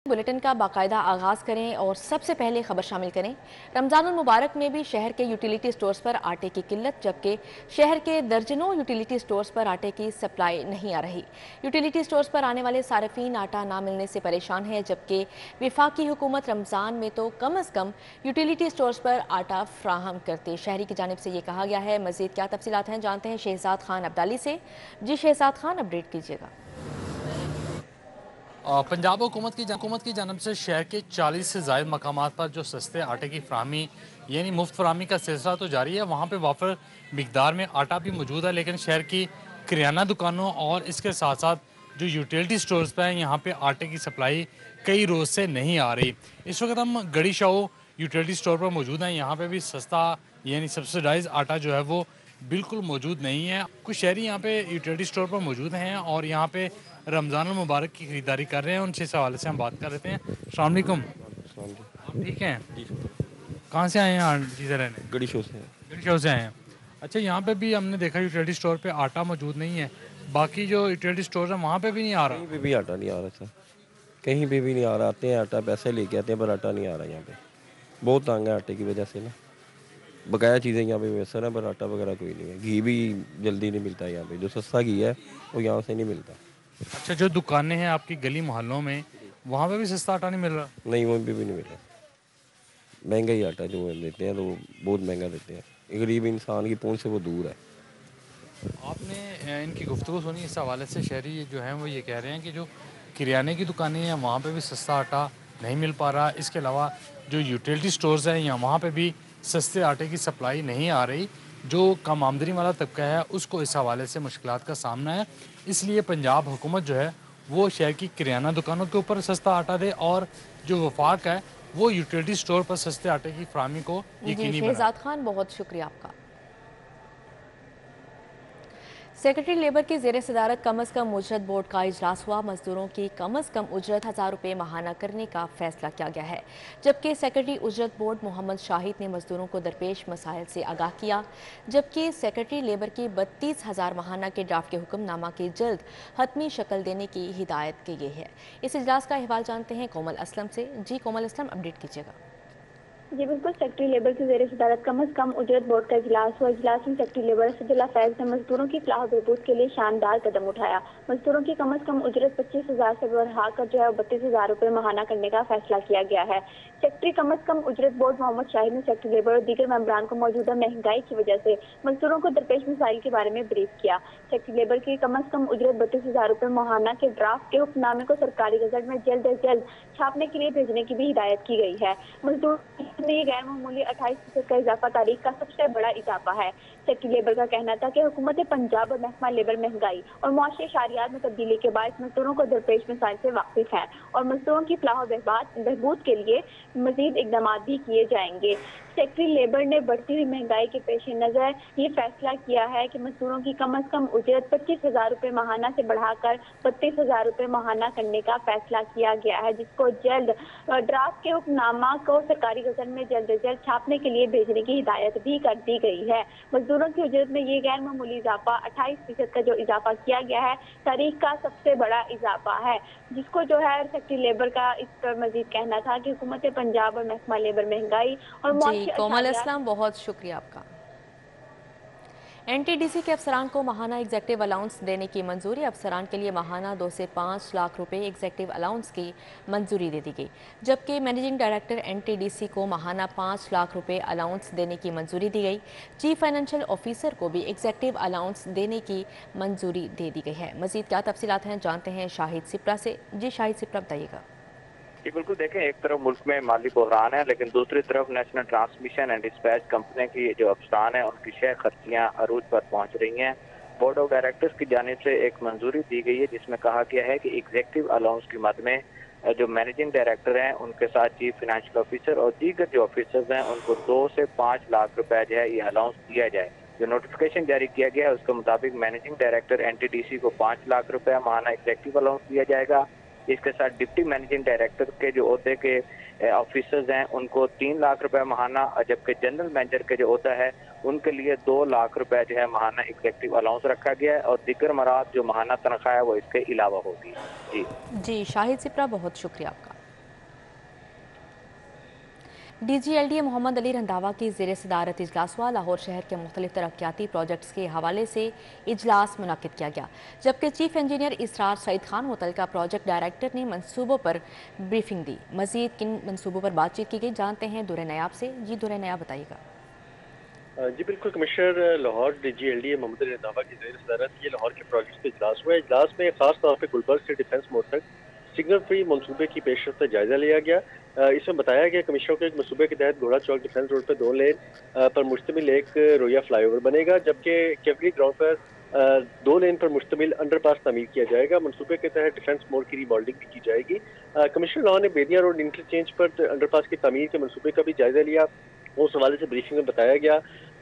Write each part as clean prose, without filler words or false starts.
Bulletin का बाकायदा आगाज करें और सबसे पहले खबर शामिल करें। रमजानुल मुबारक में भी शहर के यूटिलिटी स्टोर्स पर आटे की किल्लत, जबकि शहर के दर्जनों यूटिलिटी स्टोर्स पर आटे की सप्लाई नहीं आ रही। यूटिलिटी स्टोर्स पर आने वाले सार्फिन आटा ना मिलने से परेशान हैं, जबकि वफाकी हुकूमत रमजान में तो कम अज कम यूटिलिटी स्टोर्स पर आटा फ्राहम करती। शहरी की जानिब से ये कहा गया है। मजीद क्या तफसीलात हैं, जानते हैं शहजाद खान अब्दाली से। जी शहजाद खान, अपडेट कीजिएगा। पंजाब हुकूमत की जानब से शहर के 40 से ज़ायद मकामात पर जो सस्ते आटे की फ्राहमी यानी मुफ्त फ्राहमी का सिलसिला तो जारी है। वहाँ पे वाफर मिकदार में आटा भी मौजूद है, लेकिन शहर की किराना दुकानों और इसके साथ साथ जो यूटिलिटी स्टोर्स पे हैं, यहाँ पे आटे की सप्लाई कई रोज़ से नहीं आ रही। इस वक्त हम गड़ी शाह यूटिलिटी स्टोर पर मौजूद हैं। यहाँ पे भी सस्ता यानी सब्सिडाइज आटा जो है वो बिल्कुल मौजूद नहीं है। कुछ शहरी यहाँ पे यूटिलिटी स्टोर पर मौजूद हैं और यहाँ पे रमज़ान मुबारक की खरीदारी कर रहे हैं। उनसे इस हवाले से हम बात कर लेते हैं। अस्सलाम वालेकुम। आप ठीक हैं? कहाँ से आए हैं आंटी से रहने? गड़ी शो से। गड़ी शाह से आए हैं। अच्छा, यहाँ पे भी हमने देखा यूटिलिटी स्टोर पे आटा मौजूद नहीं है। बाकी जो यूटिलिटी स्टोर है वहाँ पे भी नहीं आ रहा। कहीं पे भी आटा नहीं आ रहा था, कहीं पे भी नहीं आ रहा। आते हैं आटा पैसे लेके आते हैं, पर आटा नहीं आ रहा। यहाँ पे बहुत तंग है आटे की वजह से ना। बकाया चीज़ें यहाँ पे मैसर है, पर आटा वगैरह कोई नहीं है। घी भी जल्दी नहीं मिलता यहाँ पे। जो सस्ता घी है वो यहाँ से नहीं मिलता। अच्छा, जो दुकानें हैं आपकी गली मोहल्लों में, वहाँ पे भी सस्ता आटा नहीं मिल रहा? नहीं, वहीं पे भी नहीं मिल रहा। महंगा ही आटा जो देते हैं तो बहुत महंगा देते हैं। गरीब इंसान की पहुँच से वो दूर है। आपने इनकी गुफ्तगू सुनी इस हवाले से? शहरी जो हैं वो ये कह रहे हैं कि जो किराने की दुकानें हैं वहाँ पे भी सस्ता आटा नहीं मिल पा रहा। इसके अलावा जो यूटिलिटी स्टोर्स हैं या वहाँ पे भी सस्ते आटे की सप्लाई नहीं आ रही। जो कम आमदनी वाला तबका है उसको इस हवाले से मुश्किलात का सामना है। इसलिए पंजाब हुकूमत जो है वो शहर की किराना दुकानों के ऊपर सस्ता आटा दे और जो वफाक है वो यूटिलिटी स्टोर पर सस्ते आटे की फ्राहमी को यकीनी बनाए। शहजाद खान, बहुत शुक्रिया आपका। सेक्रेटरी लेबर की ज़ेर सदारत कम अज़ कम उजरत बोर्ड का इजलास हुआ। मजदूरों की कम अज़ कम उजरत 1000 रुपये माहाना करने का फैसला किया गया है, जबकि सेक्रेटरी उजरत बोर्ड मोहम्मद शाहिद ने मजदूरों को दरपेश मसाइल से आगाह किया। जबकि सेक्रेटरी लेबर की 32,000 माहाना के ड्राफ्ट के हुक्मनामा की जल्द हतमी शक्ल देने की हिदायत की गई है। इस इजलास का अहवाल जानते हैं कोमल असलम से। जी कोमल असलम, अपडेट कीजिएगा। जी बिल्कुल, सेक्रेटरी लेबर की ज़ेर सदारत कम अज़ कम उजरत बोर्ड का इजलास हुआ। इजलास में सेक्रेटरी लेबर असदुल्ला फैज ने मजदूरों की फलाह बहबूद के लिए शानदार कदम उठाया। मजदूरों की कम अज़ कम उजरत 25,000 से बढ़ाकर जो है 32,000 रुपये माहाना करने का फैसला किया गया है। सेक्रेटरी कम अज़ कम उजरत बोर्ड मोहम्मद शाहिद ने सेक्रेटरी लेबर और दीगर मेंबरान को मौजूदा महंगाई की वजह से मजदूरों को दरपेश मसाइल के बारे में ब्रीफ किया। सेक्रेटरी लेबर की कम अज़ कम उजरत 32,000 रुपये माहाना के ड्राफ्ट के हुक्मनामे को सरकारी गजट में जल्द अज जल्द छापने के लिए भेजने की भी हिदायत की गई है। मजदूर में ये गैर मामूली 28% का इजाफा तारीख का सबसे बड़ा इजाफा है। सेक्रेटरी लेबर का कहना था कि हुकूमत पंजाब और महकमा लेबर महंगाई और मुआशी शारियात में तब्दीली के बाद मजदूरों को दरपेश मसाइल से वाकिफ है और मजदूरों की फलाह बहबूद के लिए मजीद इकदाम भी किए जाएंगे। सेक्रेटरी लेबर ने बढ़ती हुई महंगाई के पेश नज़र ये फैसला किया है कि मजदूरों की कम अज़ कम उजरत 25,000 रुपये माहाना से बढ़ाकर 32,000 रुपये माहाना करने का फैसला किया गया है, जिसको जल्द ड्राफ्ट के हुक्मनामा को सरकारी गजट में जल्द अज जल्द छापने के लिए भेजने की हिदायत भी कर दी गई है। मजदूरों की उजरत में ये गैर मामूली इजाफा 28% का जो इजाफा किया गया है तारीख का सबसे बड़ा इजाफा है, जिसको जो है सेक्रेटरी लेबर का इस पर मजीद कहना था कि हुकूमत पंजाब और महकमा लेबर महंगाई और कोमल असलम, बहुत शुक्रिया आपका। एनटीडीसी के अफसरान को माहाना एग्जेक्टिव अलाउंस देने की मंजूरी। अफसरान के लिए माहाना 2 से 5 लाख रुपए एग्जेक्टिव अलाउंस की मंजूरी दे दी गई, जबकि मैनेजिंग डायरेक्टर एनटीडीसी को माहाना 5 लाख रुपए अलाउंस देने की मंजूरी दी गई। चीफ फाइनेंशियल ऑफिसर को भी एग्जेक्टिव अलाउंस देने की मंजूरी दे दी गई है। मजीद क्या तफसीलात हैं, जानते हैं शाहिद सिप्रा से। जी शाहिद सिप्रा, बताइएगा। जी बिल्कुल, देखें, एक तरफ मुल्क में माली बहरान है, लेकिन दूसरी तरफ national transmission and dispatch company की जो अफसरान है उनकी शेयर खर्चियाँ अरूज पर पहुँच रही हैं। बोर्ड ऑफ डायरेक्टर्स की जानिब से एक मंजूरी दी गई है जिसमें कहा गया है कि एग्जेक्टिव अलाउंस की मद में जो मैनेजिंग डायरेक्टर हैं उनके साथ चीफ फाइनेंशियल ऑफिसर और दीगर जो ऑफिसर्स हैं उनको 2 से 5 लाख रुपए जो है ये अलाउंस दिया जाए। जो नोटिफिकेशन जारी किया गया है उसके मुताबिक मैनेजिंग डायरेक्टर एनटीडीसी को 5 लाख रुपए माहाना एग्जेक्टिव अलाउंस दिया जाएगा। इसके साथ डिप्टी मैनेजिंग डायरेक्टर के जो ओहदे के ऑफिसर्स हैं उनको 3 लाख रुपए माहाना, जबकि जनरल मैनेजर के जो ओहदा है उनके लिए 2 लाख रुपए जो है माहाना एग्जेक्टिव अलाउंस रखा गया है और दीगर मराद जो माहाना तनख्वाह है वो इसके अलावा होगी। जी शाहिद सिप्रा, बहुत शुक्रिया आपका। DGLDA मोहम्मद अली रंधावा की ज़ेर सदारत इजलास हुआ। लाहौर शहर के मुख्तलिफ तरक्याती प्रोजेक्ट्स के हवाले से इजलास मुनक्किद किया गया, जबकि चीफ इंजीनियर इसरार सईद खान मुतलका प्रोजेक्ट डायरेक्टर ने मनसूबों पर ब्रीफिंग दी। मजीद किन मनसूबों पर बातचीत की गई, जानते हैं दुरे नयाब से। जी दुरे नयाब, बताइएगा। जी बिल्कुल, कमिश्नर लाहौर DGLDA मोहम्मद अली रंधावा की ज़ेर सदारत ये लाहौर के प्रोजेक्ट्स पे इजलास हुआ। इजलास में खास तौर पर गुलबर्ग से डिफेंस मोड़ तक सिग्नल फ्री मनसूबे की पेशरफ का जायजा लिया गया। इसमें बताया गया कमिश्नरों के एक मनसूबे के तहत घोड़ा चौक डिफेंस रोड पर 2 लेन पर मुश्तमिल एक रोया फ्लाईओवर बनेगा, जबकि केवली ग्राउंड पर 2 लेन पर मुश्तमिल अंडरपास तामीर किया जाएगा। मनसूबे के तहत डिफेंस मोड़ की रीमॉडलिंग भी की जाएगी। कमिश्नर लाहौर ने बेदिया रोड इंटरचेंज पर अंडरपास की तामीर के मनसूबे का भी जायजा लिया। उस हवाले से ब्रीफिंग में बताया गया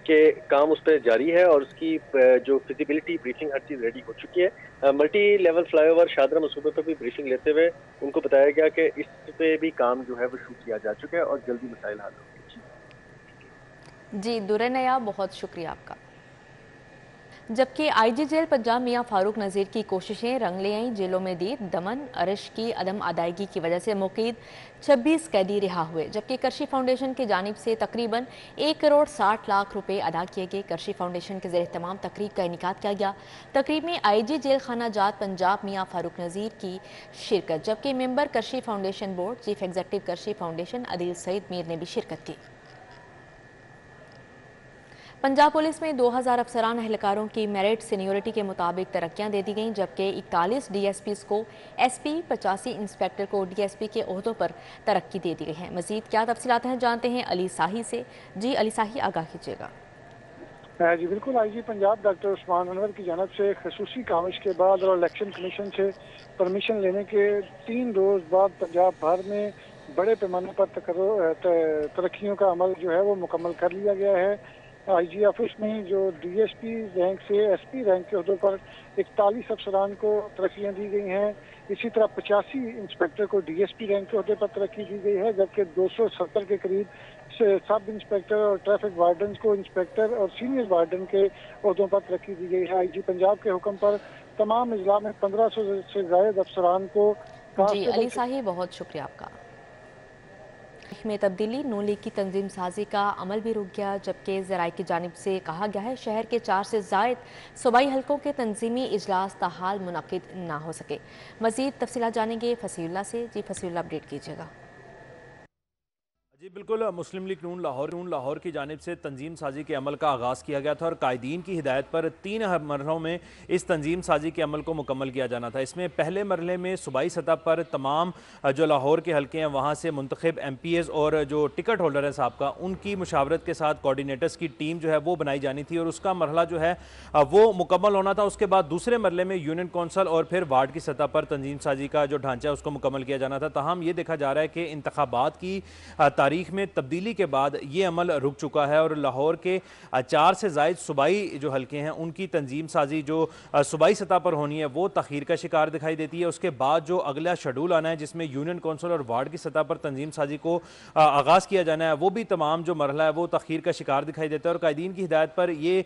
कि काम उस पर जारी है और उसकी जो फिजिबिलिटी ब्रीफिंग हर चीज़ रेडी हो चुकी है। मल्टी लेवल फ्लाईओवर शादरा मनसूबे पर भी ब्रीफिंग लेते हुए उनको बताया गया कि इस पे भी काम जो है वो शुरू किया जा चुका है और जल्दी मसाइल हल होंगे। जी दुरे नयाब, बहुत शुक्रिया आपका। जबकि IG जेल पंजाब मियां फारूक नज़ीर की कोशिशें रंग ले आईं। जेलों में दी दमन अरश की अदम अदायगी की वजह से मुक़ीद 26 कैदी रिहा हुए, जबकि करशी फाउंडेशन की जानिब से तकरीबन 1 करोड़ 60 लाख रुपए अदा किए गए। करशी फाउंडेशन के ज़ेर तमाम तकरीब का इनेकाद किया गया। तकरीब में IG जेल खाना जात पंजाब मियां फारूक नज़ीर की शिरकत, जबकि member Karshi Foundation board chief executive Karshi Foundation Adeel Saeed Mir ने भी शिरकत की। पंजाब पुलिस में 2000 अफसरान एहलकारों की मेरिट सीनियोरिटी के मुताबिक तरक्कियां दे दी गईं, जबकि 41 DSPs को SP, 85 इंस्पेक्टर को DSP के ओहदों पर तरक्की दे दी गई है। मजीद क्या तफसीलात हैं, जानते हैं अली साही से। जी अली साही, आगाह कीजिएगा। जी बिल्कुल, IG पंजाब डॉक्टर उस्मान अनवर की जानब से खसूसी काविश के बाद और इलेक्शन कमीशन से परमिशन लेने के 3 रोज़ बाद पंजाब भर में बड़े पैमाने पर तरक्कियों का अमल जो है वो मुकम्मल कर लिया गया है। IG ऑफिस में जो DSP रैंक से SP रैंक के अहदों पर 41 अफसरान को तरक्कियाँ दी गई हैं। इसी तरह 85 इंस्पेक्टर को DSP रैंक के अहदे पर तरक्की दी गई है, जबकि 270 के करीब सब इंस्पेक्टर और ट्रैफिक वार्डन को इंस्पेक्टर और सीनियर वार्डन के अहदों पर तरक्की दी गई है। IG पंजाब के हुक्म पर तमाम अजला में 1500 से ज़ायद अफसरान को। जी अली साही, बहुत शुक्रिया आपका। में तब्दीली, नून लीग की तंजीम साजी का अमल भी रुक गया, जबकि ज़राए की जानिब से कहा गया है शहर के 4 से ज़ायद सूबाई हलकों के तंजीमी इजलास ताहाल मुनक्किद ना हो सके। मज़ीद तफसीलात जानेंगे फसीउल्लाह से। जी फसीउल्लाह, अपडेट कीजिएगा। जी बिल्कुल, मुस्लिम लीग नून लाहौर की जानिब से तंजीम साजी के अमल का आगाज़ किया गया था और कायदीन की हिदायत पर 3 मरहलों में इस तंजीम साजी के अमल को मुकम्मल किया जाना था। इसमें पहले मरहले में सूबाई सतह पर तमाम जो लाहौर के हल्के हैं वहाँ से मुंतखब MPs और जो टिकट होल्डर हैं साहब उनकी मुशावरत के साथ कोऑर्डिनेटर्स की टीम जो है वो बनाई जानी थी और उसका मरहला जो है वो मुकम्मल होना था। उसके बाद दूसरे मरहले में यूनियन कौंसल और फिर वार्ड की सतह पर तंजीम साजी का जो ढांचा है उसको मुकम्मल किया जाना था। ताहम ये देखा जा रहा है कि इंतखाबात की तारीख में तब्दीली के बाद ये अमल रुक चुका है और लाहौर के 4 से ज़ायद सूबाई जो हल्के हैं उनकी तंजीम साजी जो सूबाई सतह पर होनी है वो तखीर का शिकार दिखाई देती है। उसके बाद जो अगला शेड्यूल आना है जिसमें यूनियन कौंसिल और वार्ड की सतह पर तंजीम साजी को आगाज़ किया जाना है वो भी तमाम जो मरहला है वो तखीर का शिकार दिखाई देता है और कायदीन की हिदायत पर ये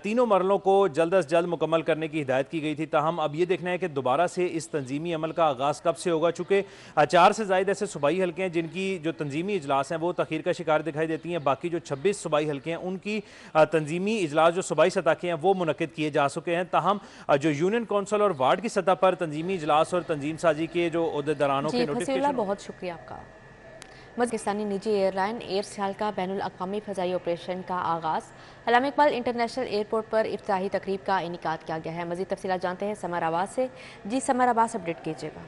तीनों मरहलों को जल्द अज जल्द मुकम्मल करने की हिदायत की गई थी। ताहम अब ये देखना है कि दोबारा से इस तंजीमी अमल का आगाज़ कब से होगा, चूँकि 4 से ज़ायद ऐसे सूबाई हल्के हैं जिनकी जो तंजीमी इजलास हैं वो तखीर का शिकार दिखाई देती हैं। बाकी जो 26 सूबाई हल्के हैं उनकी तंजीमी इजलास जो सूबाई सतह के हैं वो मुनक्किद किए जा चुके हैं। ताहम जो यूनियन कौंसिल और वार्ड की सतह पर तंजीमी इजलास और तंजीम साजी के जो ओहदेदारानों के नोटिफिकेशन। बहुत शुक्रिया आपका। पाकिस्तानी निजी एयरलाइन एयर सियाल का बैनुल अक़वामी फ़ज़ाई ऑपरेशन का आगाज़ अल्लामा इक़बाल इंटरनेशनल एयरपोर्ट पर इफ्तिताही तकरीब का इनेकाद किया गया है। मज़ीद तफसीलात जानते हैं समर आवाज़ से। जी समर आवाज़, अपडेट कीजिएगा।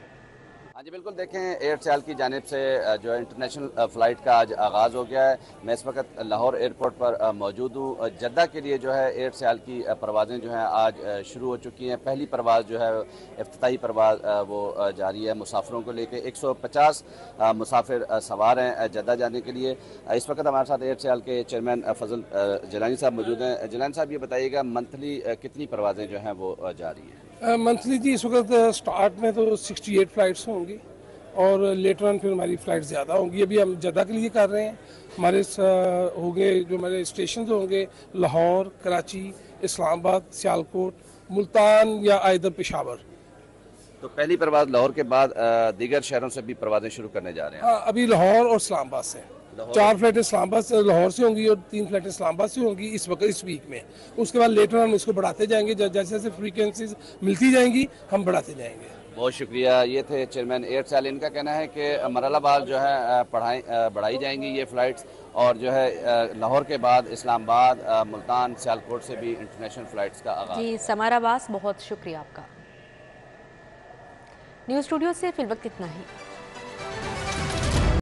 हाँ जी बिल्कुल, देखें एयर सियाल की जानिब से जो इंटरनेशनल फ़्लाइट का आज आगाज़ हो गया है। मैं इस वक्त लाहौर एयरपोर्ट पर मौजूद हूँ। जद्दा के लिए जो है एयर सियाल की परवाज़ें जो हैं आज शुरू हो चुकी हैं। पहली परवाज़ जो है इफ्तिताई परवाज़ वो जारी है मुसाफिरों को लेकर। 150 मुसाफिर सवार हैं जद्दा जाने के लिए। इस वक्त हमारे साथ एयर सियाल के चेयरमैन फजल जिलानी साहब मौजूद हैं। जिलानी साहब, ये बताइएगा मंथली कितनी परवाज़ें जो हैं वो जारी हैं? मंथली जी इस वक्त स्टार्ट में तो 68 फ़्लाइट्स होंगी और लेटर ऑन फिर हमारी फ़्लाइट ज़्यादा होंगी। अभी हम जद्दा के लिए कर रहे हैं। हमारे होंगे जो हमारे स्टेशन होंगे लाहौर, कराची, इस्लामाबाद, सियालकोट, मुल्तान या आइदर पेशावर। तो पहली परवाज़ लाहौर के बाद दीगर शहरों से भी परवाज़ें शुरू करने जा रहे हैं? हाँ, अभी लाहौर और इस्लामाबाद से। 4 फ्लाइटें इस्लामाबाद से लाहौर से होंगी और 3 फ्लाइटें इस्लामाबाद से होंगी इस वक्त, इस वीक में। उसके बाद लेटर हम इसको बढ़ाते जाएंगे, जैसे जैसे फ्रीक्वेंसीज मिलती जाएंगी हम बढ़ाते जाएंगे। बहुत शुक्रिया। ये थे चेयरमैन एयरसेल। इनका कहना है कि मरहलावार जो है बढ़ाई जाएंगी ये फ़्लाइट्स, और जो है लाहौर के बाद इस्लामाबाद, मुल्तान, सियालकोट से भी इंटरनेशनल फ़्लाइट्स का आगाज़। जी समार अब्बास, बहुत शुक्रिया आपका। न्यूज़ स्टूडियो से फिलवक्त इतना ही।